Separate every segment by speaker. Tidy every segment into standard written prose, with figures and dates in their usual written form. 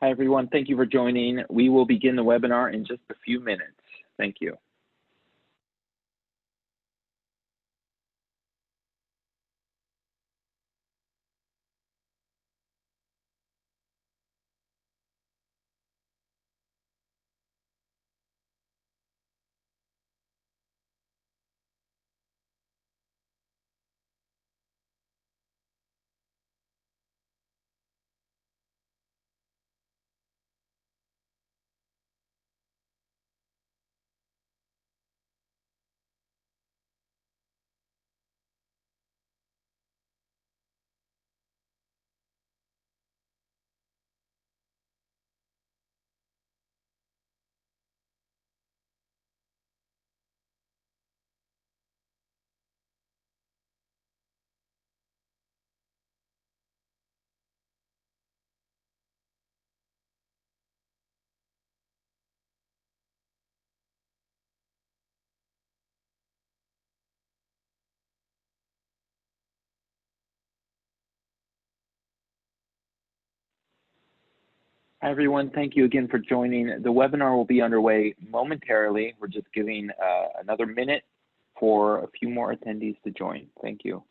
Speaker 1: Hi, everyone. Thank you for joining. We will begin the webinar in just a few minutes. Thank you. Hi, everyone. Thank you again for joining. The webinar will be underway momentarily. We're just giving another minute for a few more attendees to join. Thank you.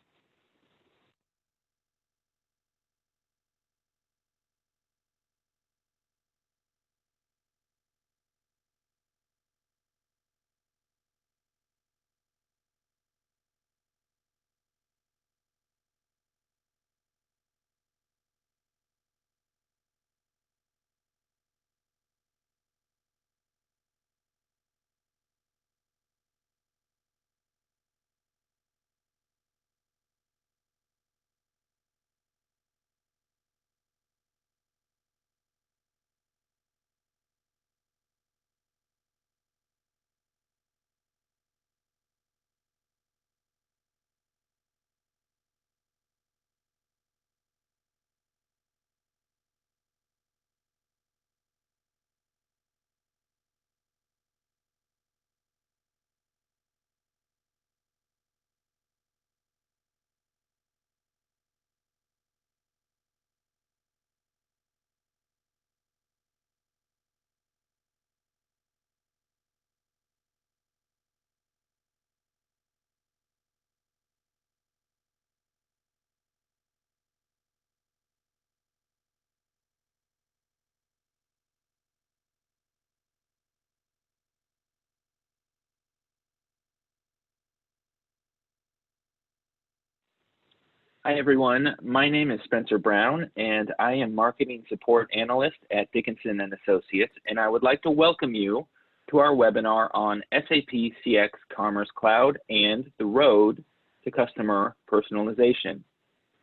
Speaker 1: Hi, everyone. My name is Spencer Brown, and I am Marketing Support Analyst at Dickinson & Associates, and I would like to welcome you to our webinar on SAP CX Commerce Cloud and the road to customer personalization.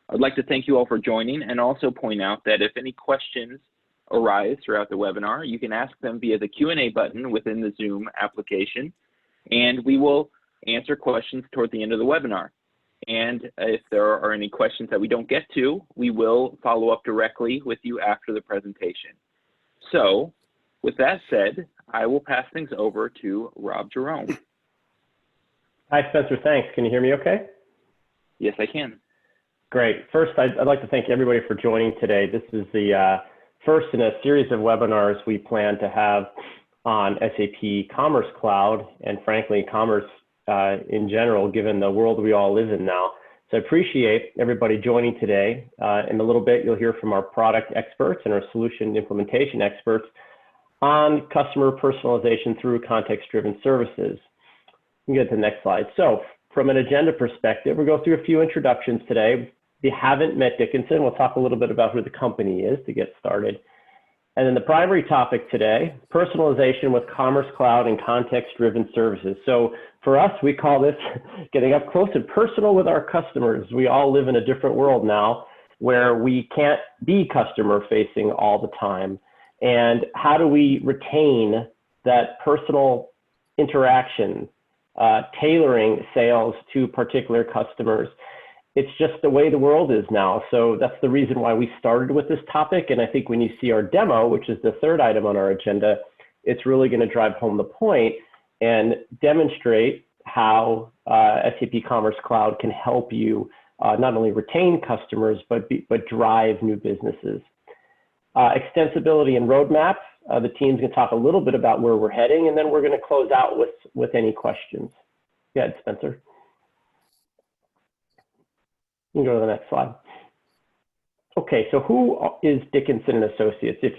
Speaker 1: I'd like to thank you all for joining and also point out that if any questions arise throughout the webinar, you can ask them via the Q&A button within the Zoom application, and we will answer questions toward the end of the webinar. And if there are any questions that we don't get to, we will follow up directly with you after the presentation. So with that said, I will pass things over to Rob Jerome.
Speaker 2: Hi, Spencer. Thanks. Can you hear me okay?
Speaker 1: Yes, I can.
Speaker 2: Great. First, I'd like to thank everybody for joining today. This is the first in a series of webinars we plan to have on SAP Commerce Cloud and, frankly, commerce in general, given the world we all live in now. So I appreciate everybody joining today. In a little bit, you'll hear from our product experts and our solution implementation experts on customer personalization through context-driven services. You can get to the next slide. So from an agenda perspective, we'll go through a few introductions today. If you haven't met Dickinson, we'll talk a little bit about who the company is to get started. And then the primary topic today, personalization with Commerce Cloud and context-driven services. So for us, we call this getting up close and personal with our customers. We all live in a different world now where we can't be customer-facing all the time. And how do we retain that personal interaction, tailoring sales to particular customers? It's just the way the world is now. So that's the reason why we started with this topic. And I think when you see our demo, which is the third item on our agenda, it's really going to drive home the point and demonstrate how SAP Commerce Cloud can help you not only retain customers, but drive new businesses. extensibility and roadmap. The team's going to talk a little bit about where we're heading, and then we're going to close out with any questions. Go ahead, Spencer. You can go to the next slide. Okay, so who is Dickinson and Associates? If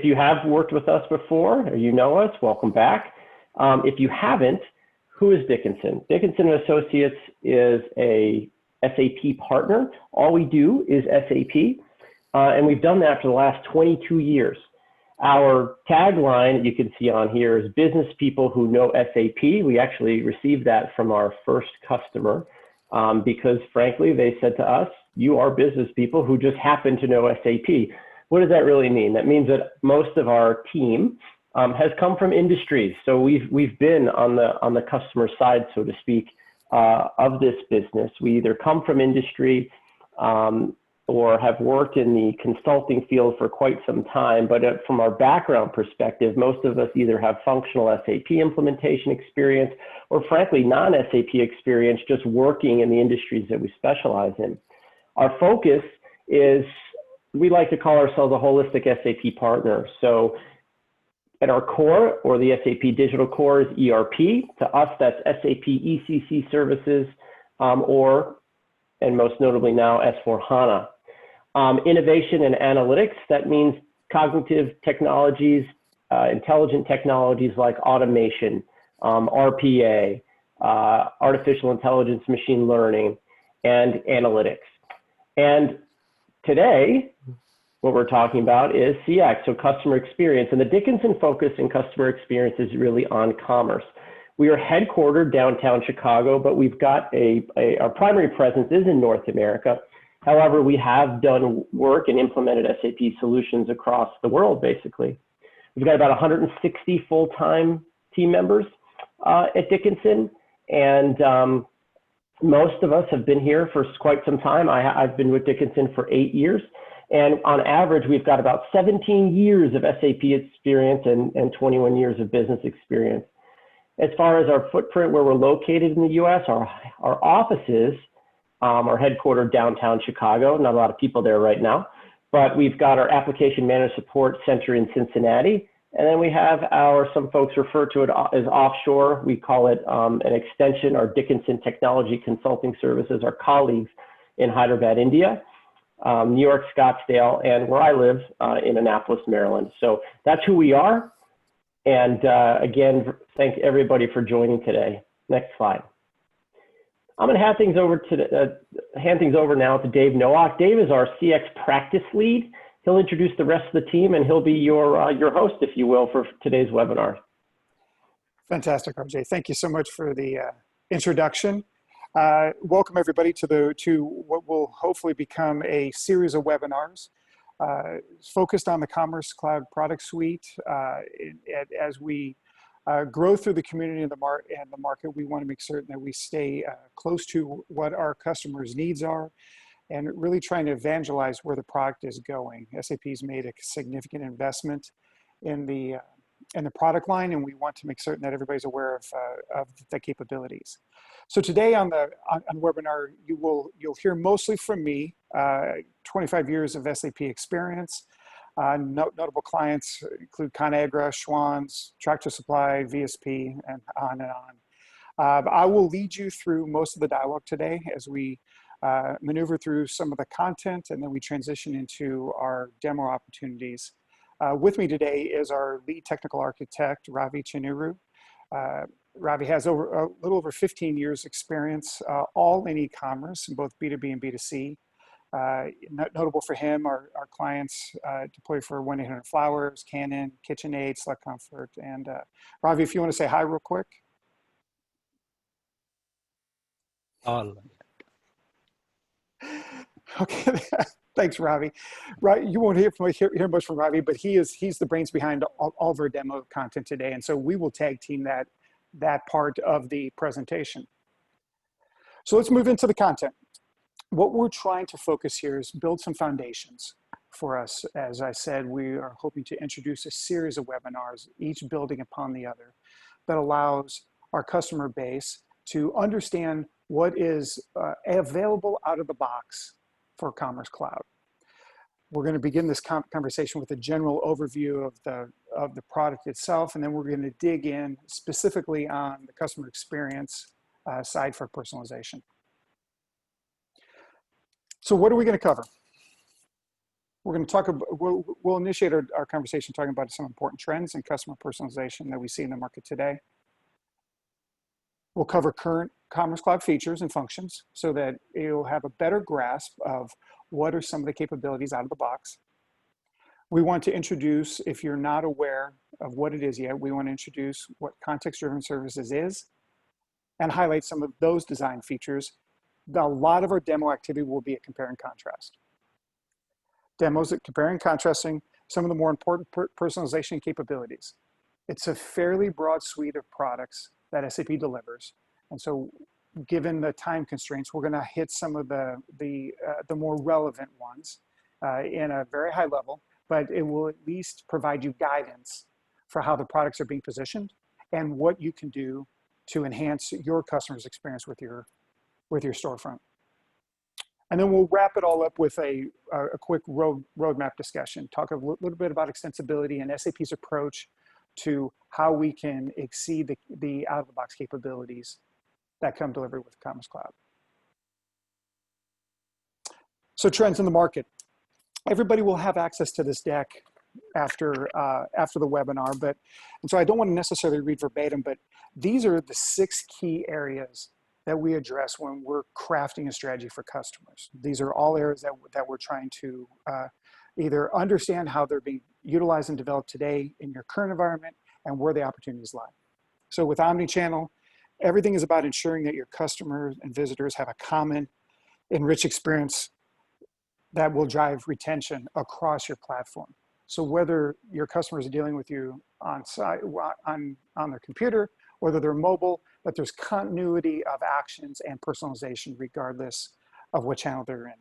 Speaker 2: you have worked with us before or you know us, welcome back. If you haven't, who is Dickinson? Dickinson and Associates is a SAP partner. All we do is SAP, and we've done that for the last 22 years. Our tagline you can see on here is business people who know SAP. We actually received that from our first customer because frankly, they said to us, you are business people who just happen to know SAP. What does that really mean? That means that most of our team has come from industries. So we've been on the customer side, so to speak, of this business. We either come from industry or have worked in the consulting field for quite some time. But from our background perspective, most of us either have functional SAP implementation experience or frankly, non-SAP experience just working in the industries that we specialize in. Our focus is, we like to call ourselves a holistic SAP partner. So at our core, or the SAP digital core, is ERP. To us, that's SAP ECC services, and most notably now, S/4HANA. Innovation and analytics, that means cognitive technologies, intelligent technologies like automation, RPA, artificial intelligence, machine learning, and analytics. And today, what we're talking about is CX, so customer experience. And the Dickinson focus in customer experience is really on commerce. We are headquartered downtown Chicago, but we've got our primary presence is in North America. However, we have done work and implemented SAP solutions across the world, basically. We've got about 160 full-time team members at Dickinson, and most of us have been here for quite some time. I've been with Dickinson for 8 years. And on average, we've got about 17 years of SAP experience and 21 years of business experience. As far as our footprint, where we're located in the US, our offices are headquartered downtown Chicago. Not a lot of people there right now, but we've got our application managed support center in Cincinnati. And then we have some folks refer to it as offshore. We call it an extension, our Dickinson Technology Consulting Services, our colleagues in Hyderabad, India, New York, Scottsdale, and where I live in Annapolis, Maryland. So that's who we are. And again, thank everybody for joining today. Next slide. I'm going to hand things over now to Dave Nowak. Dave is our CX practice lead. He'll introduce the rest of the team, and he'll be your host, if you will, for today's webinar.
Speaker 3: Fantastic, RJ. Thank you so much for the introduction. Welcome everybody to what will hopefully become a series of webinars focused on the Commerce Cloud product suite. As we grow through the community and the market, we want to make certain that we stay close to what our customers' needs are and really trying to evangelize where the product is going. SAP's made a significant investment in the product line, and we want to make certain that everybody's aware of the capabilities. So today on the webinar, you'll hear mostly from me, 25 years of SAP experience. Notable clients include ConAgra, Schwann's, Tractor Supply, VSP, and on and on. I will lead you through most of the dialogue today as we maneuver through some of the content, and then we transition into our demo opportunities. With me today is our lead technical architect, Ravi Chinuru. Ravi has a little over 15 years experience, all in e-commerce, in both B2B and B2C. Notable for him are our clients deployed for 1-800-Flowers, Canon, KitchenAid, Select Comfort, and Ravi, if you want to say hi real quick.
Speaker 4: All.
Speaker 3: Okay, thanks, Ravi. Right, you won't hear much from Ravi, but he's the brains behind all of our demo content today, and so we will tag team that part of the presentation. So let's move into the content. What we're trying to focus here is build some foundations for us. As I said, we are hoping to introduce a series of webinars, each building upon the other, that allows our customer base to understand what is available out of the box for Commerce Cloud. We're going to begin this conversation with a general overview of the product itself, and then we're going to dig in specifically on the customer experience side for personalization. So what are we going to cover? We're going to talk about, we'll initiate our conversation talking about some important trends in customer personalization that we see in the market today. We'll cover current Commerce Cloud features and functions so that you'll have a better grasp of what are some of the capabilities out of the box. We want to introduce, if you're not aware of what it is yet, we want to introduce what context-driven services is and highlight some of those design features. A lot of our demo activity will be a compare and contrast. Demos at comparing and contrasting some of the more important personalization capabilities. It's a fairly broad suite of products that SAP delivers. And so given the time constraints, we're gonna hit some of the more relevant ones in a very high level, but it will at least provide you guidance for how the products are being positioned and what you can do to enhance your customer's experience with your storefront. And then we'll wrap it all up with a quick roadmap discussion, talk a little bit about extensibility and SAP's approach to how we can exceed the out-of-the-box capabilities that come delivered with Commerce Cloud. So trends in the market. Everybody will have access to this deck after the webinar, and so I don't want to necessarily read verbatim, but these are the 6 key areas that we address when we're crafting a strategy for customers. These are all areas that we're trying to either understand how they're being utilized and developed today in your current environment and where the opportunities lie. So with omnichannel, everything is about ensuring that your customers and visitors have a common, enriched experience that will drive retention across your platform. So whether your customers are dealing with you on site, on their computer, whether they're mobile, that there's continuity of actions and personalization regardless of what channel they're in.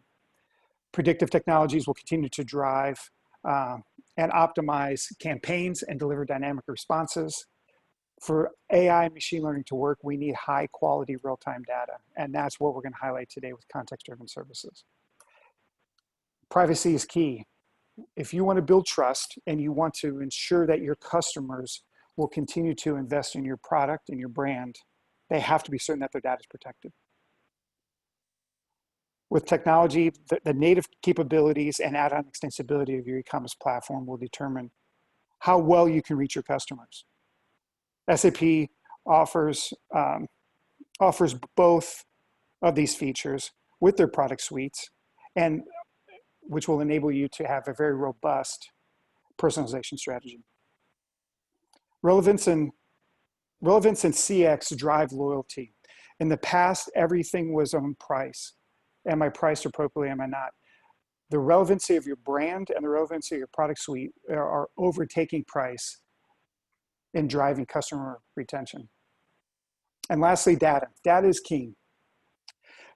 Speaker 3: Predictive technologies will continue to drive and optimize campaigns and deliver dynamic responses. For AI and machine learning to work, we need high quality real-time data, and that's what we're going to highlight today with context-driven services. Privacy is key. If you want to build trust and you want to ensure that your customers will continue to invest in your product and your brand, they have to be certain that their data is protected. With technology, the native capabilities and add-on extensibility of your e-commerce platform will determine how well you can reach your customers. SAP offers both of these features with their product suites, and which will enable you to have a very robust personalization strategy. Relevance and CX drive loyalty. In the past, everything was on price. Am I priced appropriately? Am I not? The relevancy of your brand and the relevancy of your product suite are overtaking price in driving customer retention. And lastly, data. Data is king.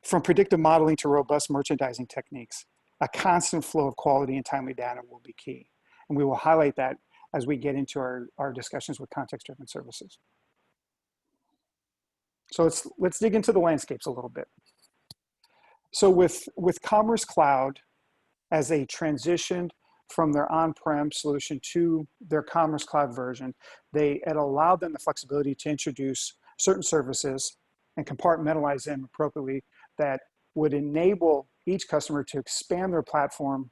Speaker 3: From predictive modeling to robust merchandising techniques, a constant flow of quality and timely data will be key. And we will highlight that as we get into our discussions with context-driven services. So let's dig into the landscapes a little bit. So with Commerce Cloud, as they transitioned from their on-prem solution to their Commerce Cloud version, it allowed them the flexibility to introduce certain services and compartmentalize them appropriately that would enable each customer to expand their platform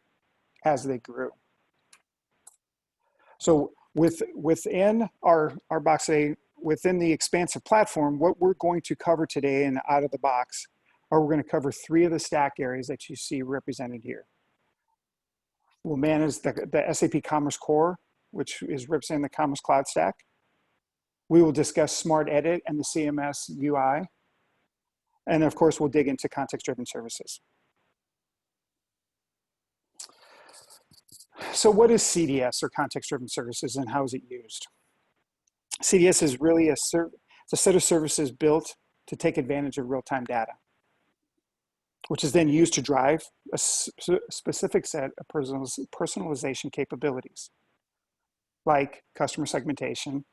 Speaker 3: as they grew. So within our box today, within the expansive platform, what we're going to cover today and out of the box are we're going to cover 3 of the stack areas that you see represented here. We'll manage the SAP Commerce Core, which is representing the Commerce Cloud stack. We will discuss Smart Edit and the CMS UI. And of course, we'll dig into context-driven services. So what is CDS, or context-driven services, and how is it used? CDS is really it's a set of services built to take advantage of real-time data, which is then used to drive a specific set of personalization capabilities, like customer segmentation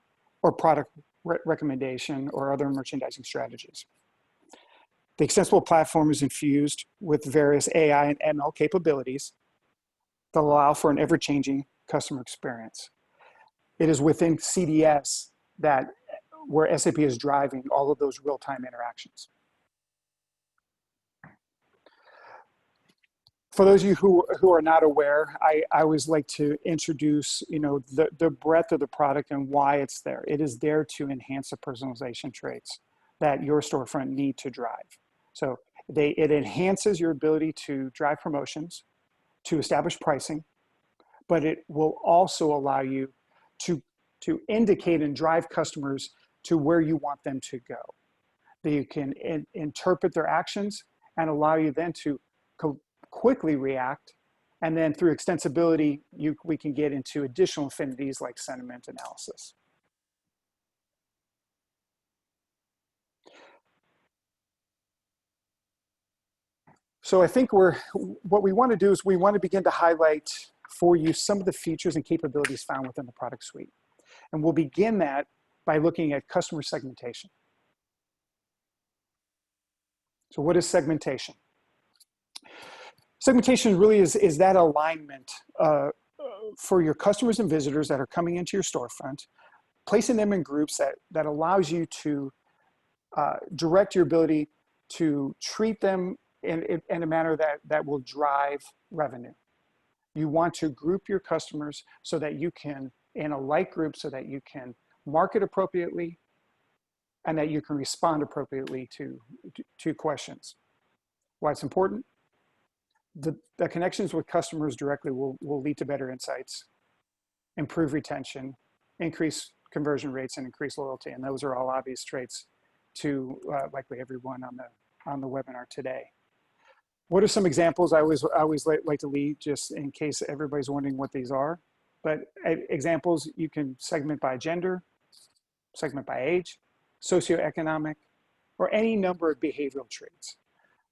Speaker 3: or product recommendation or other merchandising strategies. The extensible platform is infused with various AI and ML capabilities that allow for an ever-changing customer experience. It is within CDS where SAP is driving all of those real-time interactions. For those of you who are not aware, I always like to introduce, the breadth of the product and why it's there. It is there to enhance the personalization traits that your storefront need to drive. So it enhances your ability to drive promotions, to establish pricing, but it will also allow you to indicate and drive customers to where you want them to go. That you can interpret their actions and allow you then to quickly react. And then through extensibility, we can get into additional affinities like sentiment analysis. So I think what we want to do is we want to begin to highlight for you some of the features and capabilities found within the product suite. And we'll begin that by looking at customer segmentation. So what is segmentation? Segmentation really is that alignment for your customers and visitors that are coming into your storefront, placing them in groups that allows you to direct your ability to treat them in a manner that will drive revenue. You want to group your customers so that you can, in a like group, so that you can market appropriately and that you can respond appropriately to questions. Why it's important? The connections with customers directly will lead to better insights, improve retention, increase conversion rates, and increase loyalty. And those are all obvious traits to likely everyone on the webinar today. What are some examples? I always like to lead just in case everybody's wondering what these are. But examples, you can segment by gender, segment by age, socioeconomic, or any number of behavioral traits.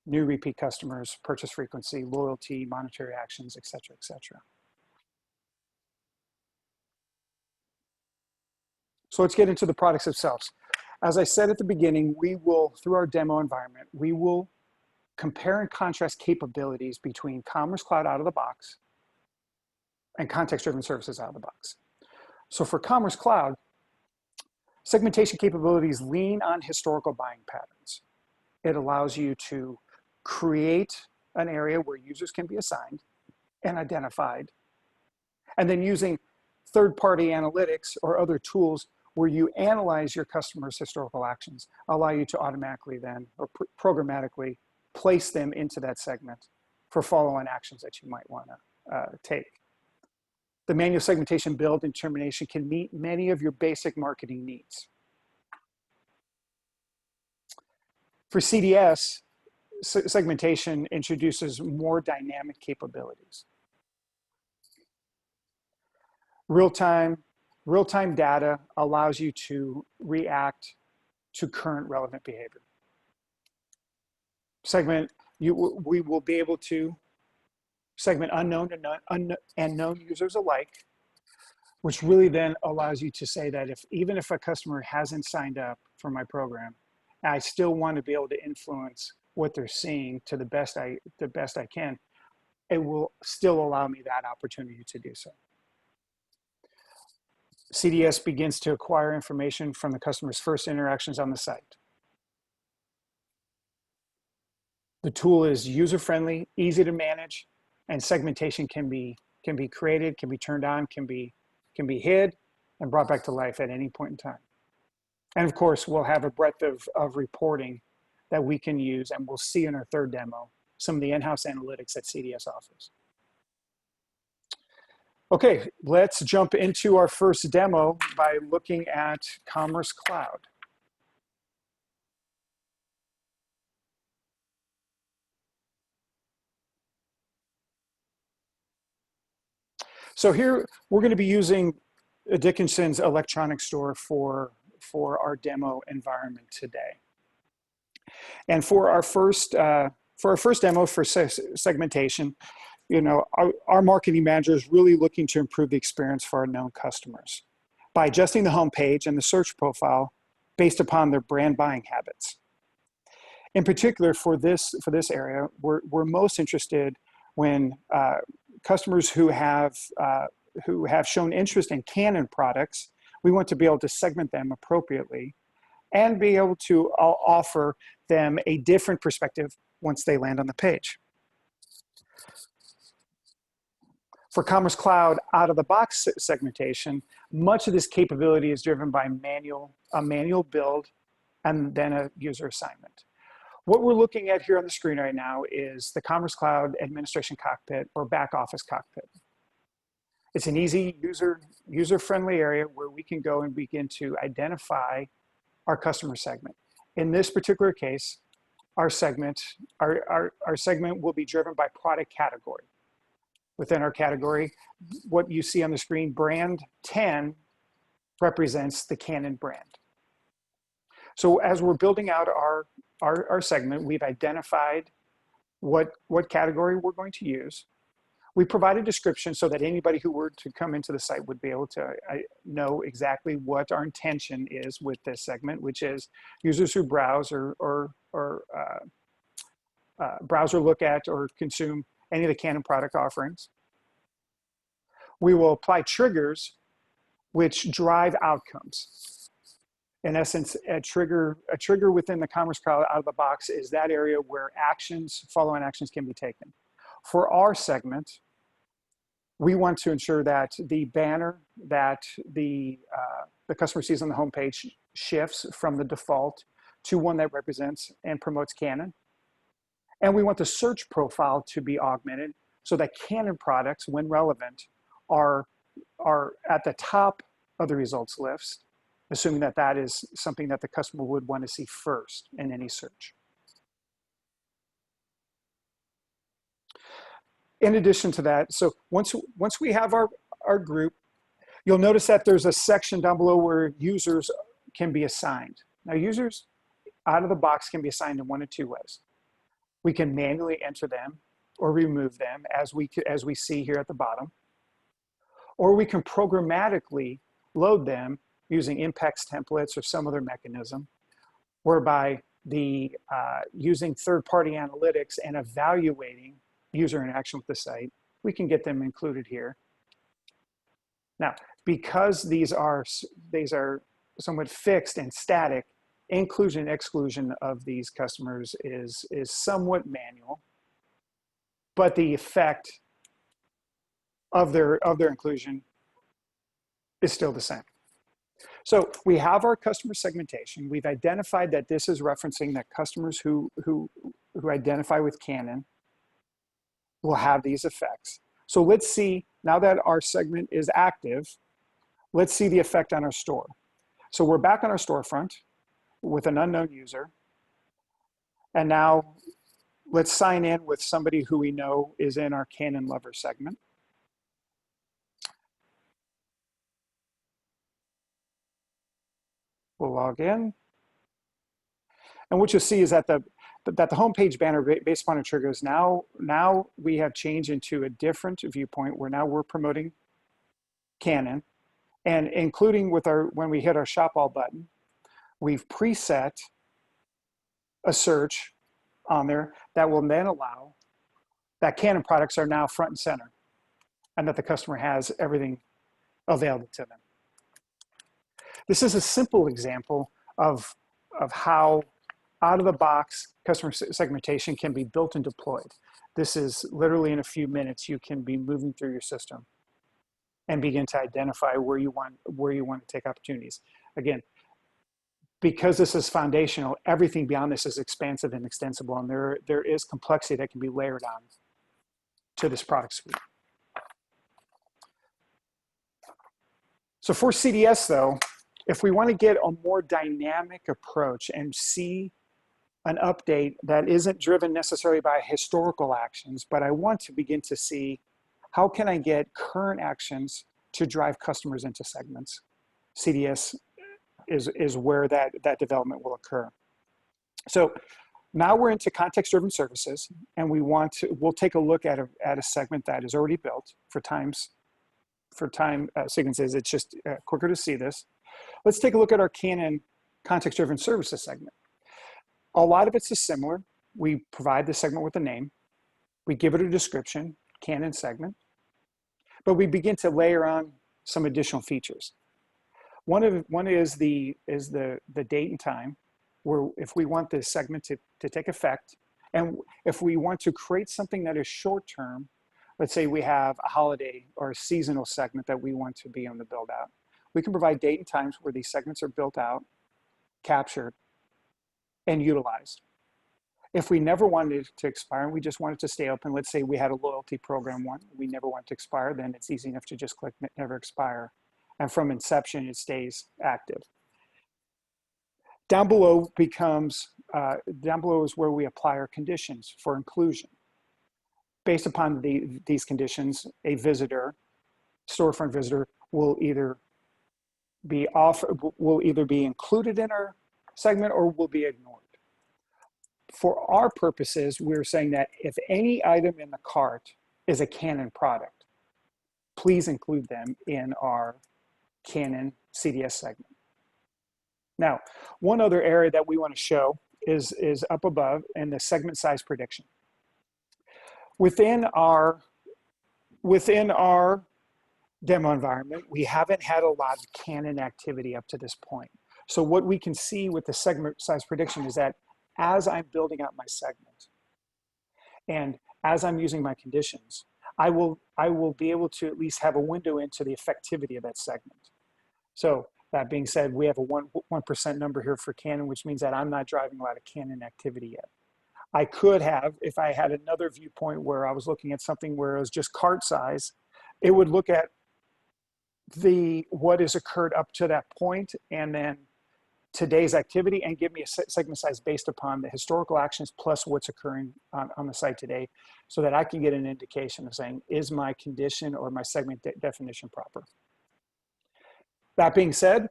Speaker 3: New repeat customers, purchase frequency, loyalty, monetary actions, et cetera, et cetera. So let's get into the products themselves. As I said at the beginning, we will, through our demo environment, we will compare and contrast capabilities between Commerce Cloud out of the box and context-driven services out of the box. So for Commerce Cloud, segmentation capabilities lean on historical buying patterns. It allows you to create an area where users can be assigned and identified, and then using third-party analytics or other tools where you analyze your customers' historical actions, allow you to automatically then, or programmatically, place them into that segment for follow-on actions that you might want to take. The manual segmentation build and termination can meet many of your basic marketing needs. For CDS, segmentation introduces more dynamic capabilities. Real-time data allows you to react to current relevant behavior. We will be able to segment unknown and known users alike, which really then allows you to say that even if a customer hasn't signed up for my program, I still want to be able to influence what they're seeing to the best I can. It will still allow me that opportunity to do so. CDS begins to acquire information from the customer's first interactions on the site. The tool is user-friendly, easy to manage, and segmentation can be created, can be turned on, can be hid, and brought back to life at any point in time. And of course, we'll have a breadth of reporting that we can use, and we'll see in our third demo some of the in-house analytics that CDS offers. Okay, let's jump into our first demo by looking at Commerce Cloud. So here, we're going to be using Dickinson's electronic store for our demo environment today. And for our first demo for segmentation, our marketing manager is really looking to improve the experience for our known customers by adjusting the homepage and the search profile based upon their brand buying habits. In particular, for this area, we're most interested when customers who have shown interest in Canon products, we want to be able to segment them appropriately and be able to offer them a different perspective once they land on the page. For Commerce Cloud out-of-the-box segmentation, much of this capability is driven by a manual build and then a user assignment. What we're looking at here on the screen right now is the Commerce Cloud Administration Cockpit or back office cockpit. It's an easy user-friendly area where we can go and begin to identify our customer segment. In this particular case, our segment will be driven by product category. Within our category, what you see on the screen, brand 10 represents the Canon brand. So as we're building out our segment, we've identified what category we're going to use. We provide a description so that anybody who were to come into the site would be able to know exactly what our intention is with this segment, which is users who browse or browse or look at or consume any of the Canon product offerings. We will apply triggers which drive outcomes. In essence, a trigger within the Commerce Cloud out of the box is that area where follow-on actions can be taken. For our segment, we want to ensure that the banner that the customer sees on the homepage shifts from the default to one that represents and promotes Canon. And we want the search profile to be augmented so that Canon products, when relevant, are at the top of the results list, assuming that that is something that the customer would want to see first in any search. In addition to that, so once we have our group, you'll notice that there's a section down below where users can be assigned. Now, users out of the box can be assigned in one of two ways. We can manually enter them or remove them as we see here at the bottom, or we can programmatically load them using Impex templates or some other mechanism, whereby using third-party analytics and evaluating user interaction with the site, we can get them included here. Now, because these are somewhat fixed and static, inclusion and exclusion of these customers is somewhat manual, but the effect of their inclusion is still the same. So we have our customer segmentation. We've identified that this is referencing that customers who identify with Canon will have these effects. So let's see, now that our segment is active, let's see the effect on our store. So we're back on our storefront with an unknown user. And now let's sign in with somebody who we know is in our Canon lover segment. We'll log in. And what you'll see is that the homepage banner based upon a trigger is now we have changed into a different viewpoint where now we're promoting Canon, and including with when we hit our shop all button, we've preset a search on there that will then allow that Canon products are now front and center and that the customer has everything available to them. This is a simple example of how out-of-the-box customer segmentation can be built and deployed. This is literally in a few minutes, you can be moving through your system and begin to identify where you want to take opportunities. Again, because this is foundational, everything beyond this is expansive and extensible, and there is complexity that can be layered on to this product suite. So for CDS though, if we want to get a more dynamic approach and see an update that isn't driven necessarily by historical actions, but I want to begin to see how can I get current actions to drive customers into segments. CDS is where that development will occur. So now we're into context-driven services, and we'll take a look at a segment that is already built for time sequences. It's just quicker to see this. Let's take a look at our Canon context-driven services segment. A lot of it's similar. We provide the segment with a name. We give it a description, Canon segment. but we begin to layer on some additional features. One is the date and time, where if we want this segment to take effect, and if we want to create something that is short term, let's say we have a holiday or a seasonal segment that we want to be on the build out, we can provide date and times where these segments are built out, captured, and utilized. If we never wanted it to expire and we just wanted to stay open, let's say we had a loyalty program one, we never want it to expire, then it's easy enough to just click never expire. And from inception, it stays active. Down below is where we apply our conditions for inclusion. Based upon these conditions, a visitor, storefront visitor, will either be included in our segment or will be ignored. For our purposes, we're saying that if any item in the cart is a Canon product, please include them in our Canon CDS segment. Now, one other area that we want to show is up above in the segment size prediction. Within our demo environment, we haven't had a lot of Canon activity up to this point. So what we can see with the segment size prediction is that as I'm building out my segment and as I'm using my conditions, I will be able to at least have a window into the effectivity of that segment. So that being said, we have a 1% number here for Canon, which means that I'm not driving a lot of Canon activity yet. I could have, if I had another viewpoint where I was looking at something where it was just cart size, it would look at what has occurred up to that point and then today's activity and give me a segment size based upon the historical actions plus what's occurring on the site today, so that I can get an indication of saying, is my condition or my segment definition proper? That being said,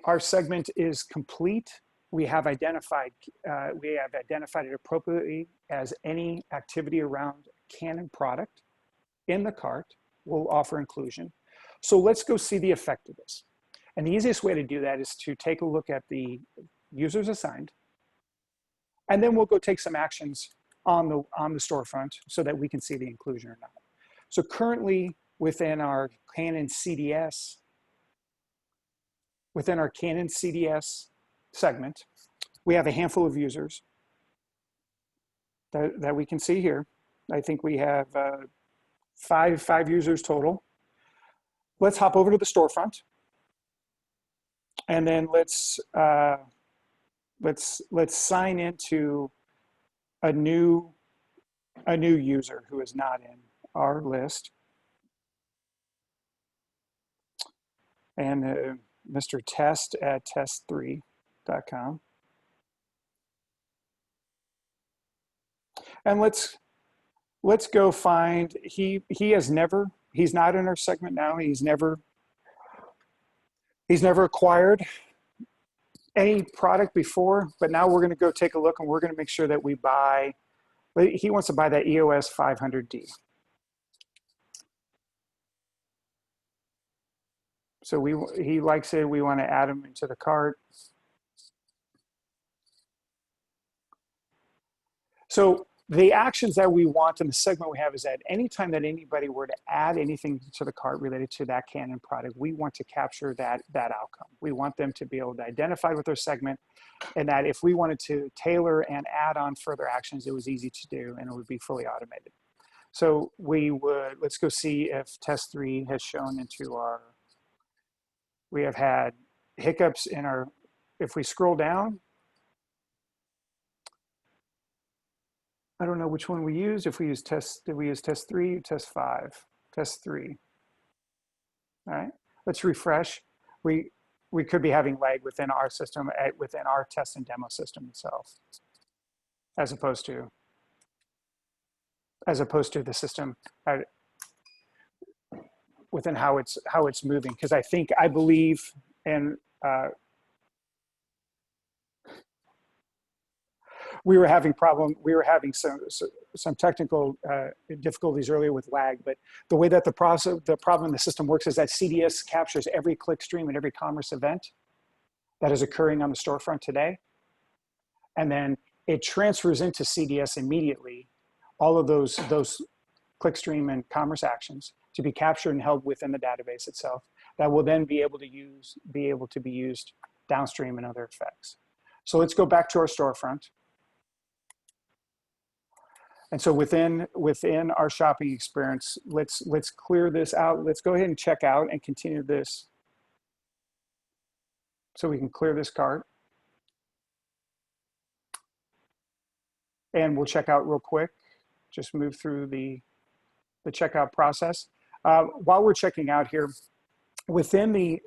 Speaker 3: our segment is complete. We have identified it appropriately as any activity around Canon product in the cart will offer inclusion. So let's go see the effect of this. And the easiest way to do that is to take a look at the users assigned, and then we'll go take some actions on the storefront so that we can see the inclusion or not. So currently within our Canon CDS segment, we have a handful of users that we can see here. I think we have five users total. Let's hop over to the storefront, and then let's sign into a new user who is not in our list, and Mr. Test at test3.com. And let's go find, he's not in our segment now. He's never acquired any product before, but now we're going to go take a look and we're going to make sure that we buy, he wants to buy that EOS 500D. So he likes it, we want to add him into the cart. So the actions that we want in the segment we have is that anytime that anybody were to add anything to the cart related to that Canon product, we want to capture that outcome. We want them to be able to identify with their segment, and that if we wanted to tailor and add on further actions, it was easy to do and it would be fully automated. So let's go see if test 3 has shown into our, we have had hiccups in our, if we scroll down, I don't know which one we used. If we use did we use test 3, test 5, test 3. All right, let's refresh. We could be having lag within our system, within our test and demo system itself, as opposed to the system within how it's moving. Because I believe, and we were having some technical difficulties earlier with lag, but the way that the problem in the system works is that CDS captures every click stream and every commerce event that is occurring on the storefront today. And then it transfers into CDS immediately, all of those click stream and commerce actions. to be captured and held within the database itself that will then be able to be used downstream in other effects. So let's go back to our storefront. And so within our shopping experience, let's clear this out. Let's go ahead and check out and continue this. So we can clear this cart. And we'll check out real quick. Just move through the checkout process. While we're checking out here, within the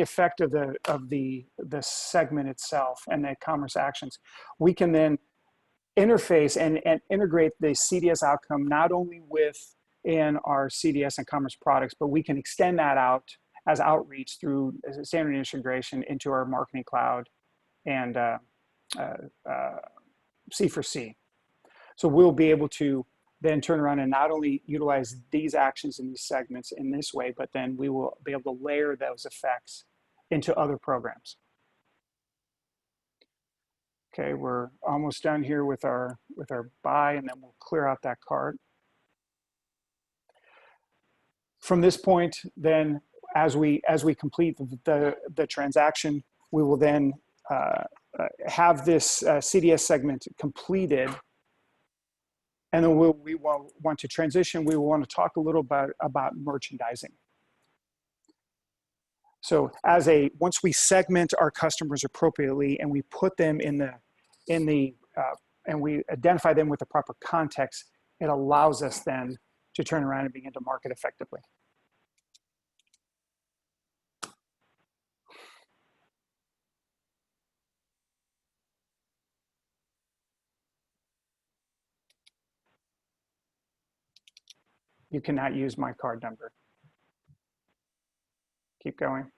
Speaker 3: effect of the segment itself and the commerce actions, we can then interface and integrate the CDS outcome not only within our CDS and commerce products, but we can extend that out as outreach through standard integration into our marketing cloud and C4C. So we'll be able to then turn around and not only utilize these actions in these segments in this way, but then we will be able to layer those effects into other programs. Okay, we're almost done here with our buy, and then we'll clear out that cart. From this point, then as we complete the transaction, we will then have this CDS segment completed. And then we will want to transition. We will want to talk a little bit about merchandising. So once we segment our customers appropriately and we put them and we identify them with the proper context, it allows us then to turn around and begin to market effectively. You cannot use my card number. Keep going.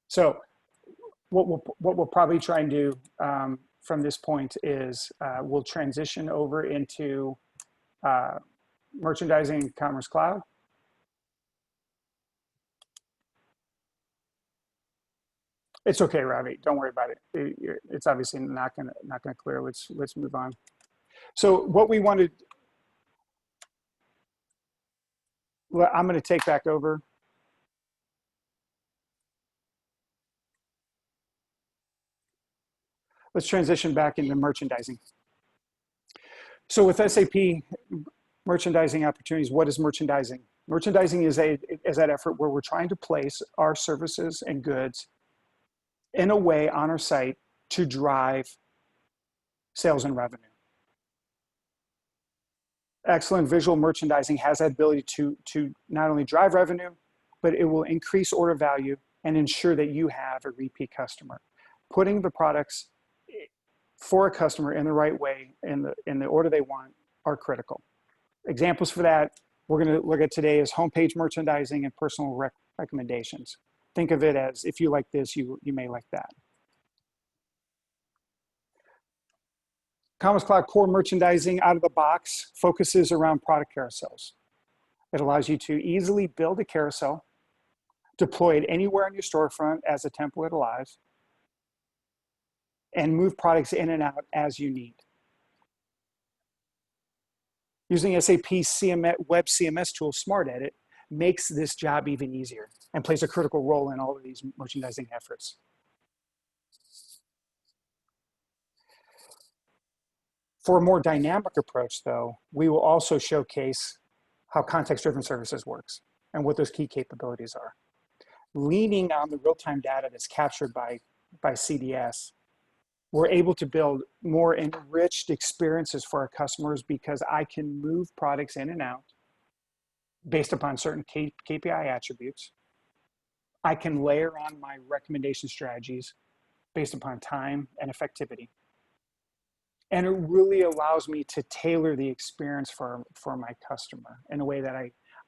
Speaker 3: So what we'll probably try and do from this point is we'll transition over into merchandising commerce cloud. It's okay, Ravi. Don't worry about it. It's obviously not gonna clear. Let's move on. So what we wanted, well, I'm gonna take back over. Let's transition back into merchandising. So with SAP merchandising opportunities, what is merchandising? Merchandising is that effort where we're trying to place our services and goods in a way on our site to drive sales and revenue. Excellent visual merchandising has that ability to not only drive revenue, but it will increase order value and ensure that you have a repeat customer. Putting the products for a customer in the right way, in the order they want, are critical. Examples for that we're going to look at today is homepage merchandising and personal recommendations. Think of it as, if you like this, you may like that. Commerce Cloud core merchandising out of the box focuses around product carousels. It allows you to easily build a carousel, deploy it anywhere on your storefront as a template allows, and move products in and out as you need. Using SAP Web CMS tool SmartEdit makes this job even easier and plays a critical role in all of these merchandising efforts. For a more dynamic approach, though, we will also showcase how context-driven services works and what those key capabilities are. Leaning on the real-time data that's captured by CDS, we're able to build more enriched experiences for our customers because I can move products in and out based upon certain KPI attributes. I can layer on my recommendation strategies based upon time and effectivity. And it really allows me to tailor the experience for my customer in a way that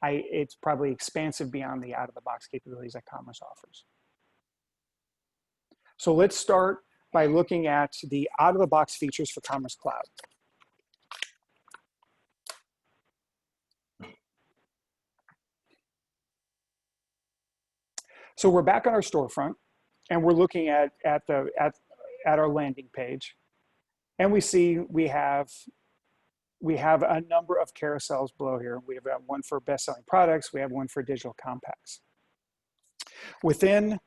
Speaker 3: it's probably expansive beyond the out-of-the-box capabilities that Commerce offers. So let's start by looking at the out-of-the-box features for Commerce Cloud. So we're back on our storefront, and we're looking at our landing page, and we see we have we have a number of carousels below here. We have one for best-selling products. We have one for digital compacts. Within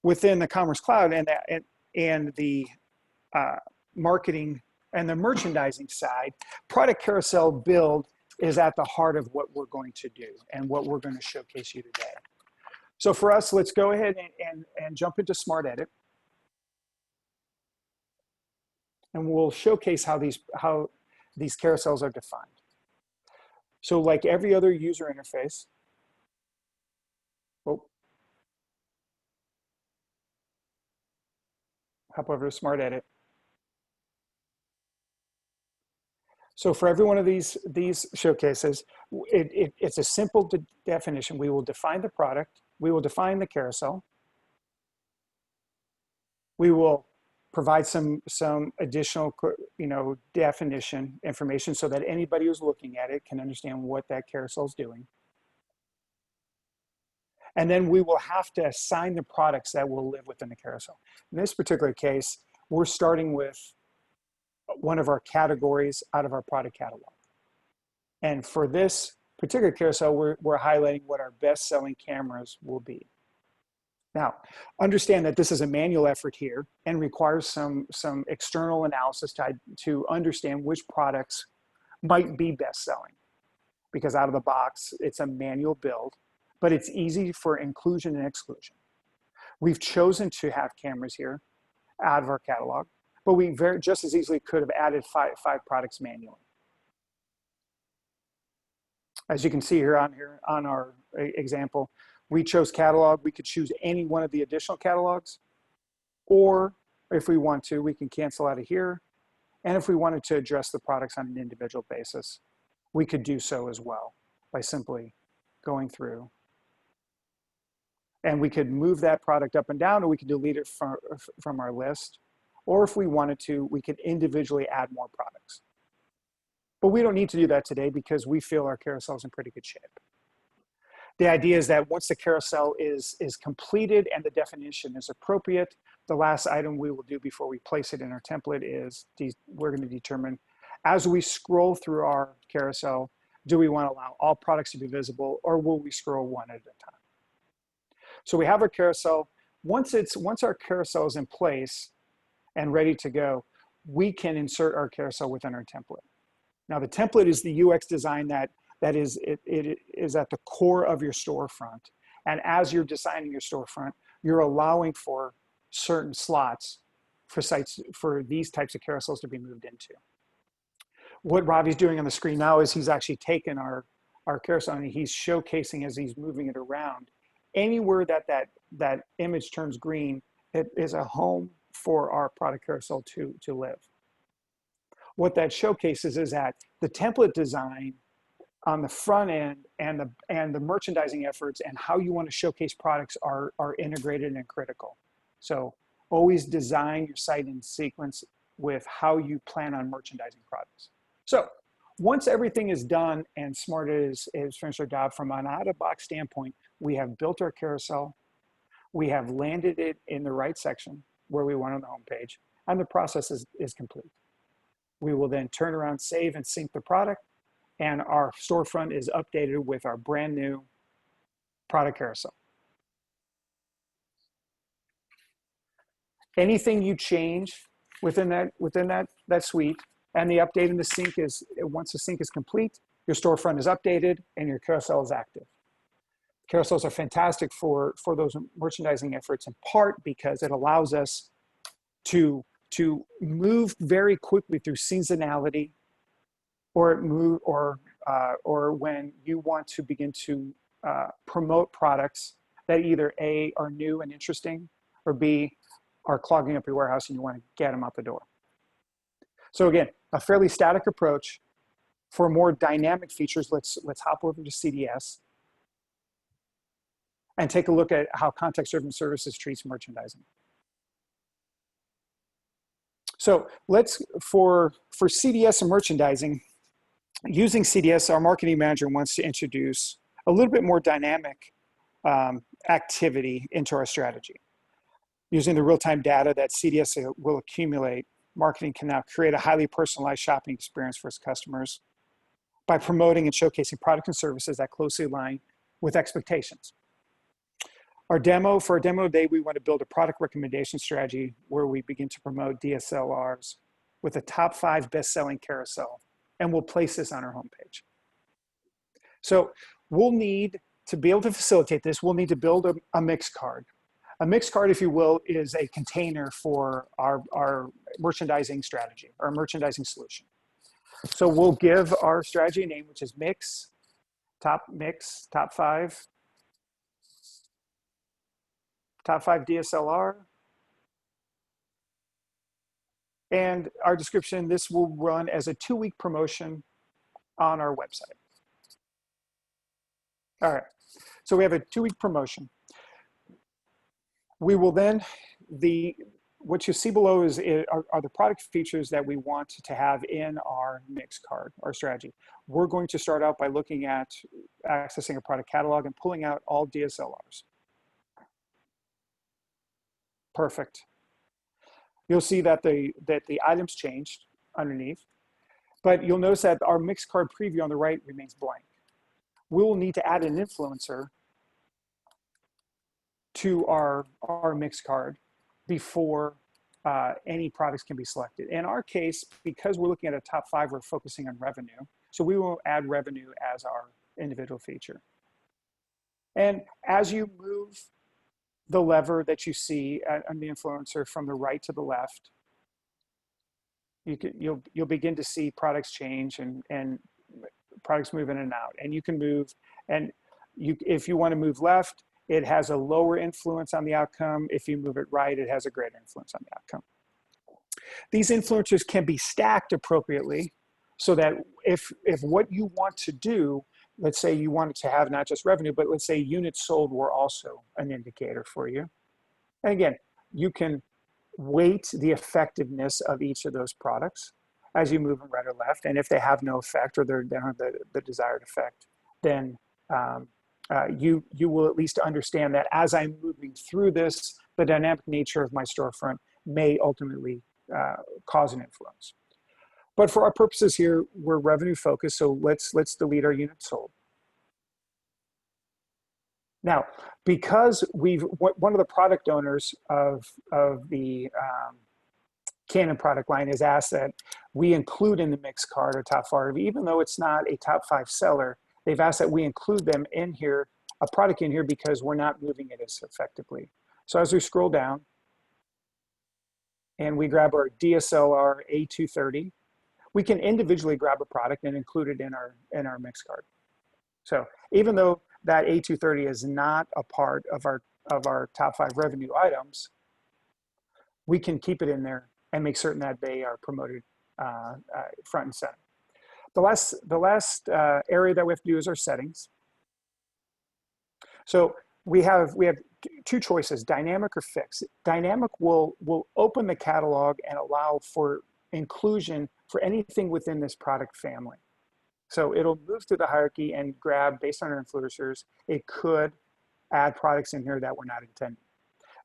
Speaker 3: the Commerce Cloud and the marketing and the merchandising side, product carousel build is at the heart of what we're going to do and what we're going to showcase you today. So for us, let's go ahead and jump into Smart Edit. And we'll showcase how these carousels are defined. So like every other user interface, hop over to Smart Edit. So for every one of these showcases, it's a simple definition. We will define the product. We will define the carousel. We will provide some additional, definition information so that anybody who's looking at it can understand what that carousel is doing. And then we will have to assign the products that will live within the carousel. In this particular case, we're starting with one of our categories out of our product catalog. And for this particular carousel, we're highlighting what our best-selling cameras will be. Now, understand that this is a manual effort here and requires some external analysis to understand which products might be best-selling. Because out of the box, it's a manual build, but it's easy for inclusion and exclusion. We've chosen to have cameras here out of our catalog, but we just as easily could have added five products manually. As you can see here on our example, we chose catalog. We could choose any one of the additional catalogs, or if we want to, we can cancel out of here. And if we wanted to address the products on an individual basis, we could do so as well by simply going through. And we could move that product up and down, or we could delete it from our list. Or if we wanted to, we could individually add more products. But we don't need to do that today because we feel our carousel is in pretty good shape. The idea is that once the carousel is completed and the definition is appropriate, the last item we will do before we place it in our template is we're going to determine, as we scroll through our carousel, do we want to allow all products to be visible, or will we scroll one at a time? So we have our carousel. Once our carousel is in place and ready to go, we can insert our carousel within our template. Now the template is the UX design that is at the core of your storefront. And as you're designing your storefront, you're allowing for certain slots for these types of carousels to be moved into. What Ravi's doing on the screen now is he's actually taken our carousel and he's showcasing as he's moving it around. Anywhere that image turns green, it is a home for our product carousel to live. What that showcases is that the template design on the front end and the merchandising efforts and how you want to showcase products are integrated and critical. So always design your site in sequence with how you plan on merchandising products. So once everything is done and Smart is finished our job from an out-of-box standpoint, we have built our carousel, we have landed it in the right section where we want on the home page, and the process is complete. We will then turn around, save, and sync the product, and our storefront is updated with our brand new product carousel. Anything you change within that suite, and the update and the sync is, once the sync is complete, your storefront is updated and your carousel is active. Carousels are fantastic for those merchandising efforts, in part because it allows us to move very quickly through seasonality, or when you want to begin to promote products that either A, are new and interesting, or B, are clogging up your warehouse and you want to get them out the door. So again, a fairly static approach. For more dynamic features, let's hop over to CDS and take a look at how context-driven services treats merchandising. So for CDS and merchandising, using CDS, our marketing manager wants to introduce a little bit more dynamic activity into our strategy. Using the real-time data that CDS will accumulate, marketing can now create a highly personalized shopping experience for its customers by promoting and showcasing products and services that closely align with expectations. For our demo today, we want to build a product recommendation strategy where we begin to promote DSLRs with a top 5 best-selling carousel, and we'll place this on our homepage. So we'll need to be able to facilitate this, we'll need to build a mix card. A mix card, if you will, is a container for our merchandising strategy, our merchandising solution. So we'll give our strategy a name, which is mix, top 5 DSLR. And our description, this will run as a 2-week promotion on our website. All right, so we have a 2-week promotion. We will then, what you see below are the product features that we want to have in our mix card, our strategy. We're going to start out by looking at accessing a product catalog and pulling out all DSLRs. Perfect. You'll see that the items changed underneath, but you'll notice that our mix card preview on the right remains blank. We will need to add an influencer to our mix card before any products can be selected. In our case, because we're looking at a top 5, we're focusing on revenue. So we will add revenue as our individual feature. And as you move the lever that you see on the influencer from the right to the left, you'll begin to see products change and products move in and out. And you can move, and if you want to move left, it has a lower influence on the outcome. If you move it right, it has a greater influence on the outcome. These influencers can be stacked appropriately so that if what you want to do, let's say you wanted to have not just revenue, but let's say units sold were also an indicator for you. And again, you can weight the effectiveness of each of those products as you move them right or left. And if they have no effect or they don't have the desired effect, then you will at least understand that as I'm moving through this, the dynamic nature of my storefront may ultimately cause an influence. But for our purposes here, we're revenue focused, so let's delete our units sold. Now, because one of the product owners of the Canon product line has asked that we include in the mix card a top 5, even though it's not a top 5 seller, they've asked that we include them in here, a product in here, because we're not moving it as effectively. So as we scroll down and we grab our DSLR A230, we can individually grab a product and include it in our mix card. So even though that A230 is not a part of our top 5 revenue items, we can keep it in there and make certain that they are promoted front and center. The last area that we have to do is our settings. So we have 2 choices, dynamic or fixed. Dynamic will open the catalog and allow for inclusion for anything within this product family. So it'll move through the hierarchy and grab, based on our influencers, it could add products in here that were not intended.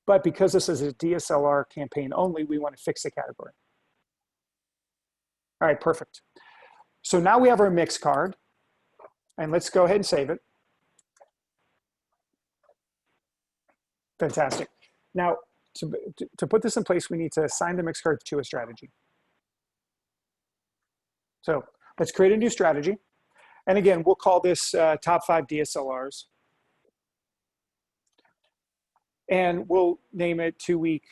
Speaker 3: But because this is a DSLR campaign only, we want to fix the category. All right, perfect. So now we have our mix card, and let's go ahead and save it. Fantastic. Now, to put this in place, we need to assign the mix card to a strategy. So let's create a new strategy. And again, we'll call this top 5 DSLRs. And we'll name it 2-week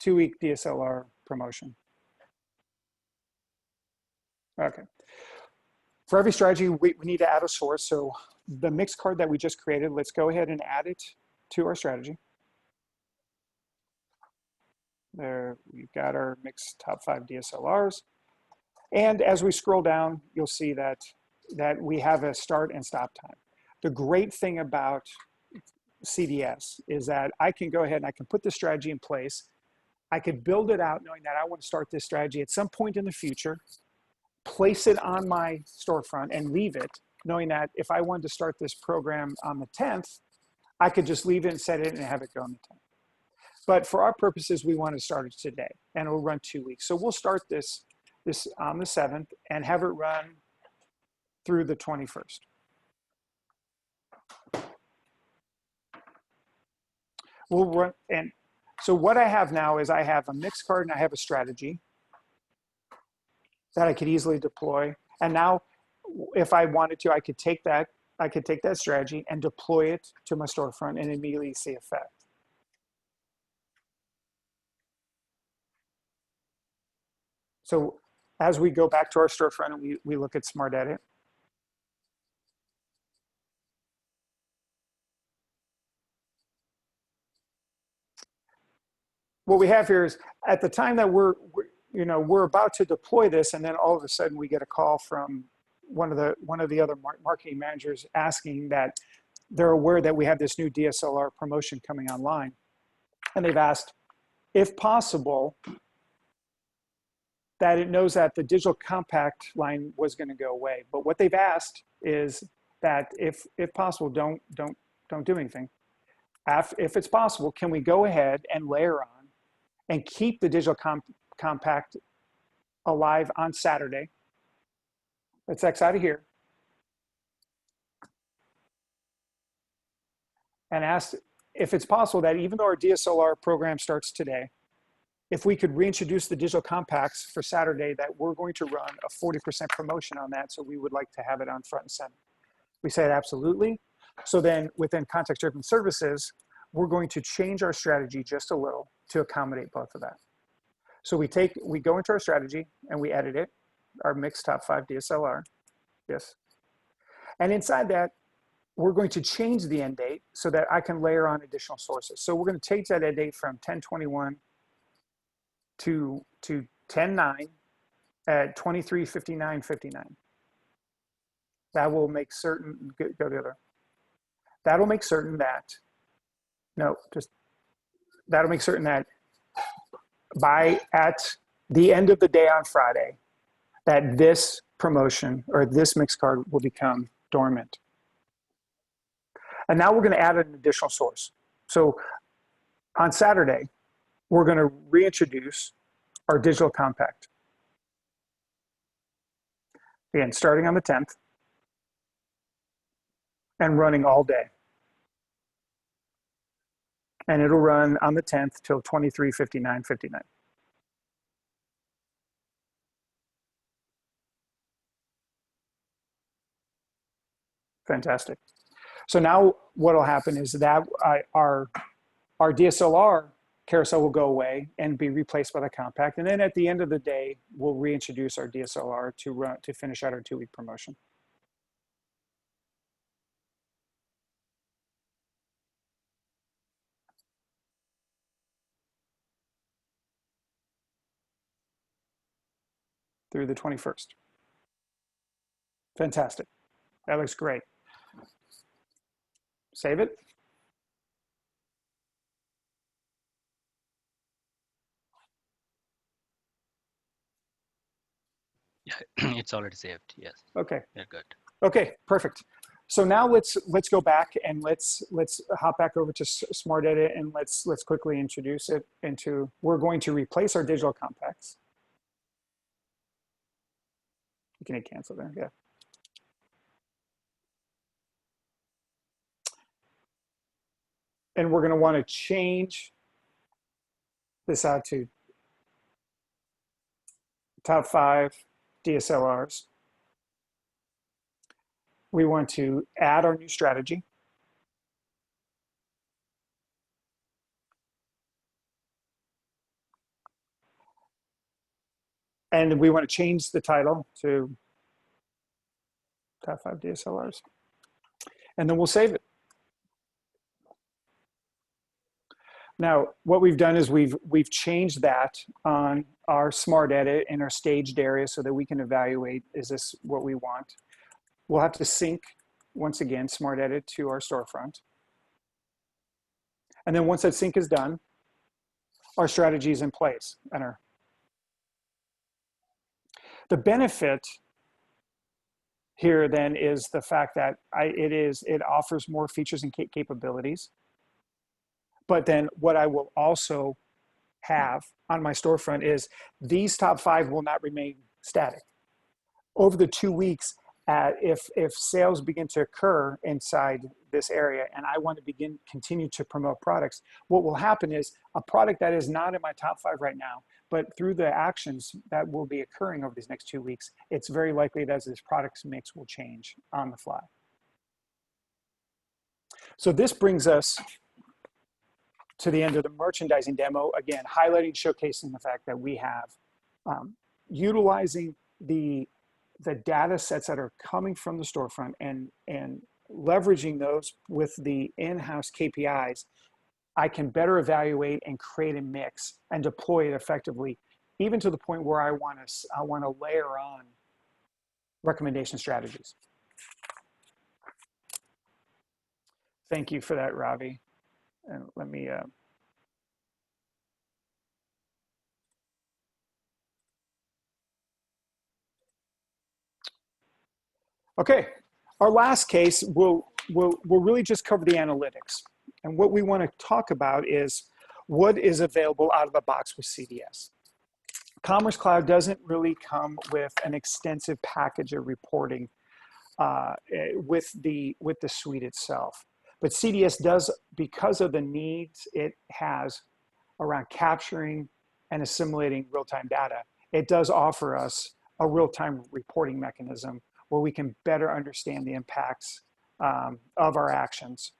Speaker 3: DSLR promotion. Okay. For every strategy, we need to add a source. So the mix card that we just created, let's go ahead and add it to our strategy. There, we've got our mixed top 5 DSLRs. And as we scroll down, you'll see that we have a start and stop time. The great thing about CDS is that I can go ahead and I can put the strategy in place. I could build it out knowing that I want to start this strategy at some point in the future, place it on my storefront and leave it, knowing that if I wanted to start this program on the 10th, I could just leave it and set it and have it go on the 10th. But for our purposes, we want to start it today, and it'll run 2 weeks. So we'll start this on the 7th and have it run through the 21st. We'll run, and so what I have now is I have a mixed card and I have a strategy that I could easily deploy. And now, if I wanted to, I could take that strategy and deploy it to my storefront and immediately see effect. So as we go back to our storefront and we look at Smart Edit, what we have here is at the time that we're about to deploy this, and then all of a sudden we get a call from one of the other marketing managers asking that they're aware that we have this new DSLR promotion coming online, and they've asked, if possible, that it knows that the digital compact line was going to go away. But what they've asked is that if possible, don't do anything. If it's possible, can we go ahead and layer on and keep the digital compact alive on Saturday? Let's X out of here. And ask if it's possible that even though our DSLR program starts today, if we could reintroduce the digital compacts for Saturday, that we're going to run a 40% promotion on that. So we would like to have it on front and center. We said absolutely. So then within context-driven services, we're going to change our strategy just a little to accommodate both of that. So we go into our strategy and we edit it, our mixed top 5 DSLR, yes. And inside that, we're going to change the end date so that I can layer on additional sources. So we're going to change that end date from 10/21 to 10/9 at 23:59:59. That will make certain, go to the other. That'll make certain that, that'll make certain that at the end of the day on Friday, that this promotion or this mixed card will become dormant. And now we're going to add an additional source. So on Saturday, we're going to reintroduce our digital compact. Again, starting on the 10th and running all day. And it'll run on the 10th till 23:59:59. Fantastic. So now what will happen is that our DSLR carousel will go away and be replaced by the compact. And then at the end of the day, we'll reintroduce our DSLR to finish out our 2-week promotion. Through the 21st. Fantastic. That looks great. Save it.
Speaker 4: Yeah, it's already saved. Yes.
Speaker 3: Okay.
Speaker 4: Yeah, good.
Speaker 3: Okay, perfect. So now let's go back and let's hop back over to Smart Edit and let's quickly introduce it into. We're going to replace our digital compacts. You can hit cancel there. Yeah. And we're going to want to change this out to top 5 DSLRs. We want to add our new strategy. And we want to change the title to top 5 DSLRs. And then we'll save it. Now, what we've done is we've changed that on our Smart Edit in our staged area so that we can evaluate, is this what we want? We'll have to sync, once again, Smart Edit to our storefront. And then once that sync is done, our strategy is in place. Enter. The benefit here then is the fact that it offers more features and capabilities. But then what I will also have on my storefront is these top 5 will not remain static. Over the 2 weeks, if sales begin to occur inside this area and I want to continue to promote products, what will happen is a product that is not in my top 5 right now, but through the actions that will be occurring over these next 2 weeks, it's very likely that this product mix will change on the fly. So this brings us to the end of the merchandising demo, again, highlighting, showcasing the fact that we have utilizing the data sets that are coming from the storefront and leveraging those with the in-house KPIs, I can better evaluate and create a mix and deploy it effectively, even to the point where I want to layer on recommendation strategies. Thank you for that, Ravi. And let me okay, our last case will really just cover the analytics. And what we want to talk about is what is available out of the box with CDS. Commerce Cloud doesn't really come with an extensive package of reporting with the suite itself. But CDS does, because of the needs it has around capturing and assimilating real-time data, it does offer us a real-time reporting mechanism where we can better understand the impacts of our actions.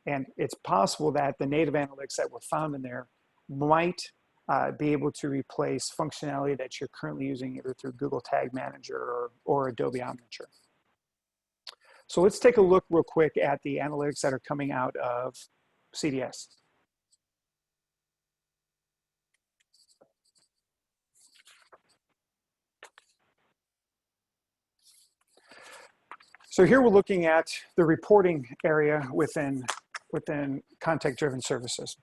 Speaker 3: And it's possible that the native analytics that were found in there might be able to replace functionality that you're currently using either through Google Tag Manager or Adobe Omnichannel. So let's take a look real quick at the analytics that are coming out of CDS. So here we're looking at the reporting area within content-driven services.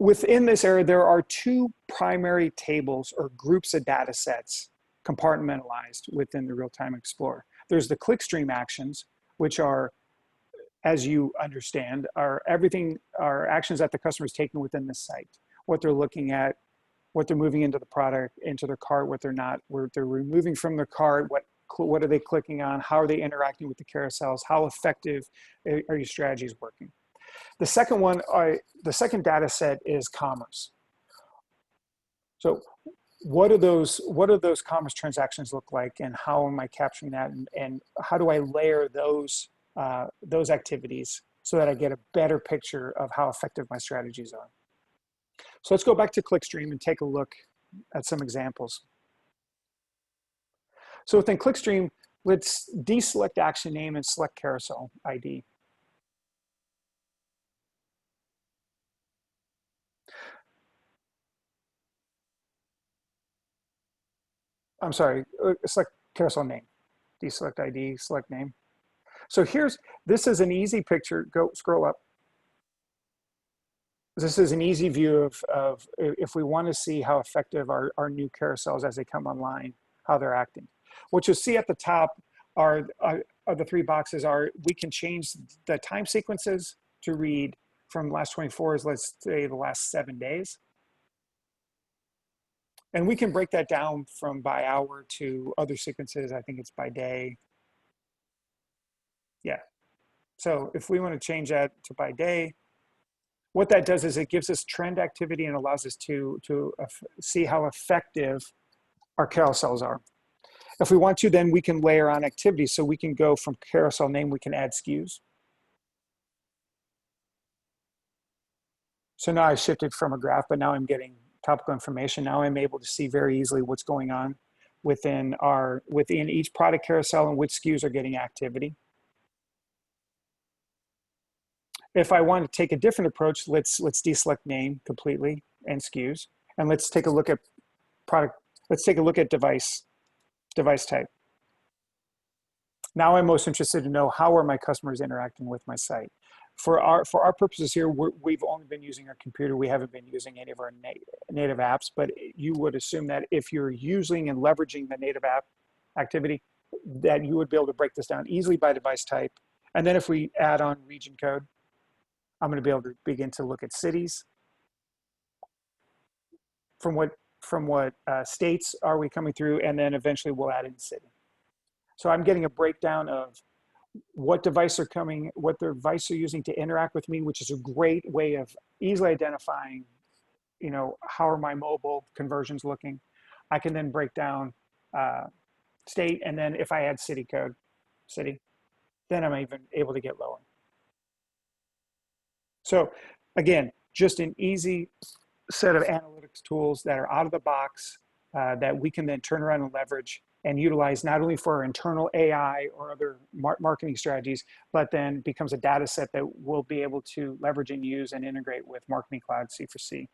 Speaker 3: Within this area, there are 2 primary tables or groups of data sets compartmentalized within the Real-Time Explorer. There's the clickstream actions, which are, as you understand, are actions that the customer is taking within the site, what they're looking at, what they're moving into the product, into their cart, what they're not, what they're removing from their cart, what are they clicking on, how are they interacting with the carousels, how effective are your strategies working. The second one, the second data set is commerce. So what do those commerce transactions look like, and how am I capturing that, and how do I layer those activities so that I get a better picture of how effective my strategies are. So let's go back to Clickstream and take a look at some examples. So within Clickstream, let's deselect action name and select carousel ID. I'm sorry, select carousel name, deselect ID, select name. So this is an easy picture, scroll up. This is an easy view of if we want to see how effective our new carousels as they come online, how they're acting. What you'll see at the top are the 3 boxes we can change the time sequences to read from the last 24 is, let's say, the last 7 days. And we can break that down from by hour to other sequences. I think it's by day. Yeah. So if we want to change that to by day, what that does is it gives us trend activity and allows us to see how effective our carousels are. If we want to, then we can layer on activities. So we can go from carousel name, we can add SKUs. So now I shifted from a graph, but now I'm getting topical information. Now I'm able to see very easily what's going on within each product carousel and which SKUs are getting activity. If I want to take a different approach, let's deselect name completely and SKUs, and let's take a look at product. Let's take a look at device type. Now I'm most interested to know how are my customers interacting with my site. For our purposes here, we've only been using our computer. We haven't been using any of our native apps, but you would assume that if you're using and leveraging the native app activity, that you would be able to break this down easily by device type. And then if we add on region code, I'm going to be able to begin to look at cities. From what states are we coming through, and then eventually we'll add in city. So I'm getting a breakdown of what device are coming, what their device are using to interact with me, which is a great way of easily identifying, you know, how are my mobile conversions looking. I can then break down state, and then if I add city code, city, then I'm even able to get lower. So again, just an easy set of analytics tools that are out of the box that we can then turn around and leverage and utilize not only for our internal AI or other marketing strategies, but then becomes a data set that we'll be able to leverage and use and integrate with Marketing Cloud C4C.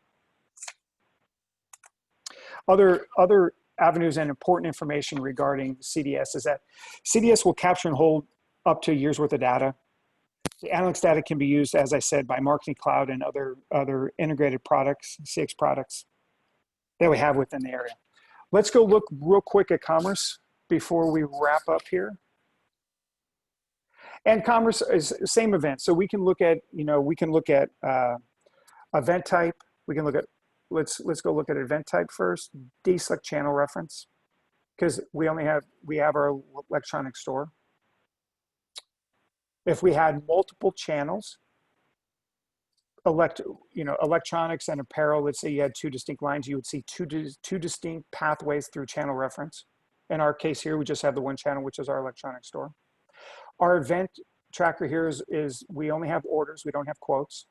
Speaker 3: Other avenues and important information regarding CDS is that CDS will capture and hold up to a year's worth of data. The analytics data can be used, as I said, by Marketing Cloud and other integrated products, CX products that we have within the area. Let's go look real quick at commerce before we wrap up here. And commerce is the same event. So we can look at, you know, we can look at event type. We can look at, let's go look at event type first, deselect channel reference, because we have our electronic store. If we had multiple channels, electronics and apparel, let's say you had two distinct lines, you would see two distinct pathways through channel reference. In our case here, we just have the one channel, which is our electronic store. Our event tracker here is we only have orders, we don't have quotes.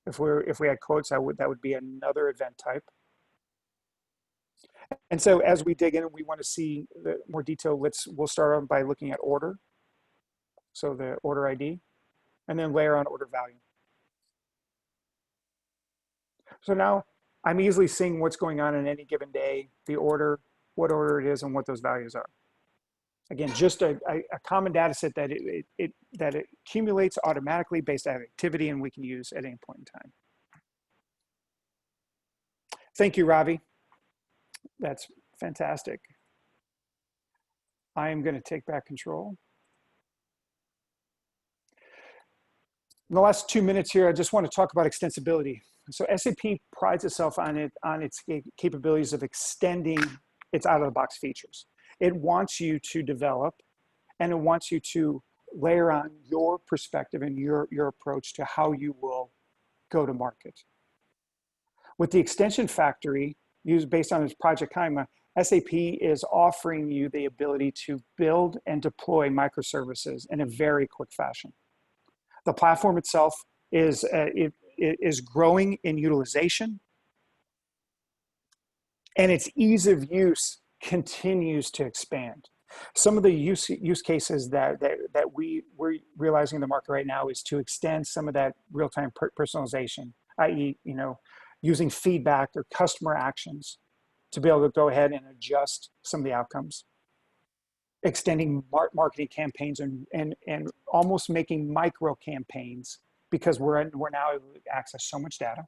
Speaker 3: If we had quotes, that would be another event type. And so as we dig in and we want to see the more detail, we'll start off by looking at order. So the order ID, and then layer on order value. So now I'm easily seeing what's going on in any given day, the order, what order it is, and what those values are. Again, just a common data set that it accumulates automatically based on activity, and we can use at any point in time. Thank you, Ravi. That's fantastic. I am going to take back control. In the last 2 minutes here, I just want to talk about extensibility. So SAP prides itself on its capabilities of extending its out-of-the-box features. It wants you to develop, and it wants you to layer on your perspective and your approach to how you will go to market. With the extension factory, used based on its Project Kaima, SAP is offering you the ability to build and deploy microservices in a very quick fashion. The platform itself is growing in utilization, and its ease of use continues to expand. Some of the use cases that we're realizing in the market right now is to extend some of that real-time personalization, i.e., using feedback or customer actions to be able to go ahead and adjust some of the outcomes. Extending marketing campaigns and almost making micro campaigns because we're now able to access so much data.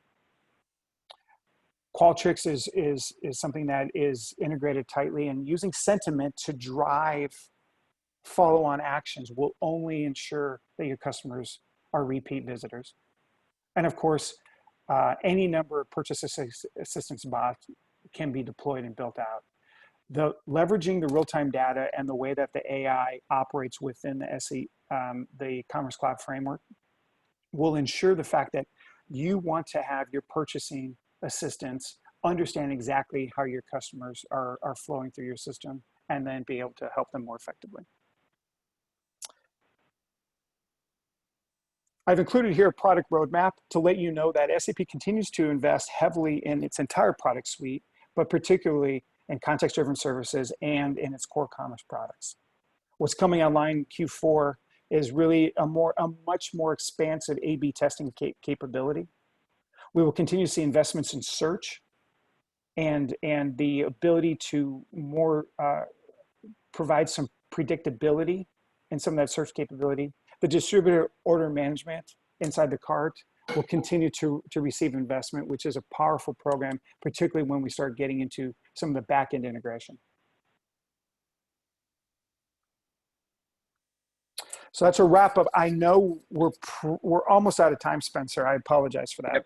Speaker 3: Qualtrics is something that is integrated tightly, and using sentiment to drive follow-on actions will only ensure that your customers are repeat visitors. And of course, any number of purchase assistance bots can be deployed and built out. Leveraging the real-time data and the way that the AI operates within the Commerce Cloud framework will ensure the fact that you want to have your purchasing assistants understand exactly how your customers are flowing through your system, and then be able to help them more effectively. I've included here a product roadmap to let you know that SAP continues to invest heavily in its entire product suite, but particularly in context-driven services and in its core commerce products. What's coming online in Q4 is really a much more expansive A/B testing capability. We will continue to see investments in search and the ability to provide some predictability in some of that search capability. The distributor order management inside the cart will continue to receive investment, which is a powerful program, particularly when we start getting into some of the back-end integration. So that's a wrap up. I know we're almost out of time, Spencer. I apologize for that.
Speaker 1: Yep.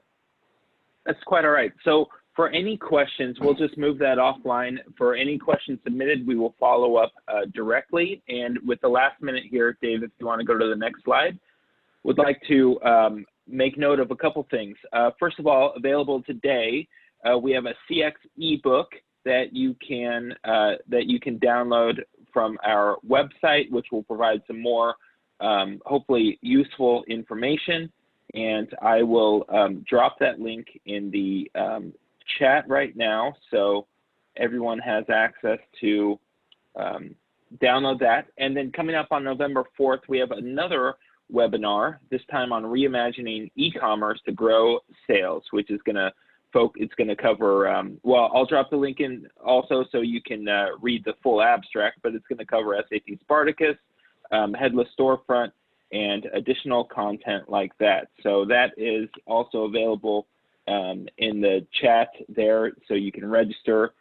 Speaker 1: That's quite all right. So for any questions, we'll just move that offline. For any questions submitted, we will follow up directly. And with the last minute here, Dave, if you want to go to the next slide, would like to make note of a couple things. First of all, available today, we have a CX ebook that you can download from our website, which will provide some more hopefully useful information. And I will drop that link in the chat right now, so everyone has access to download that. And then coming up on November 4th, we have another webinar, this time on reimagining e-commerce to grow sales, which is going to cover, well, I'll drop the link in also so you can read the full abstract, but it's going to cover SAP Spartacus, headless storefront, and additional content like that. So that is also available in the chat there, so you can register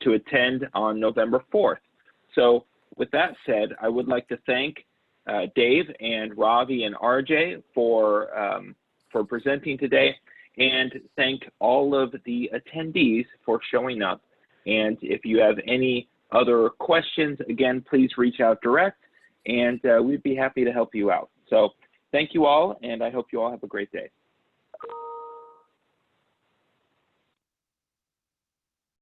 Speaker 1: to attend on November 4th. So with that said, I would like to thank Dave and Ravi and RJ for presenting today, and thank all of the attendees for showing up. And if you have any other questions, again, please reach out direct, and we'd be happy to help you out. So thank you all, and I hope you all have a great day.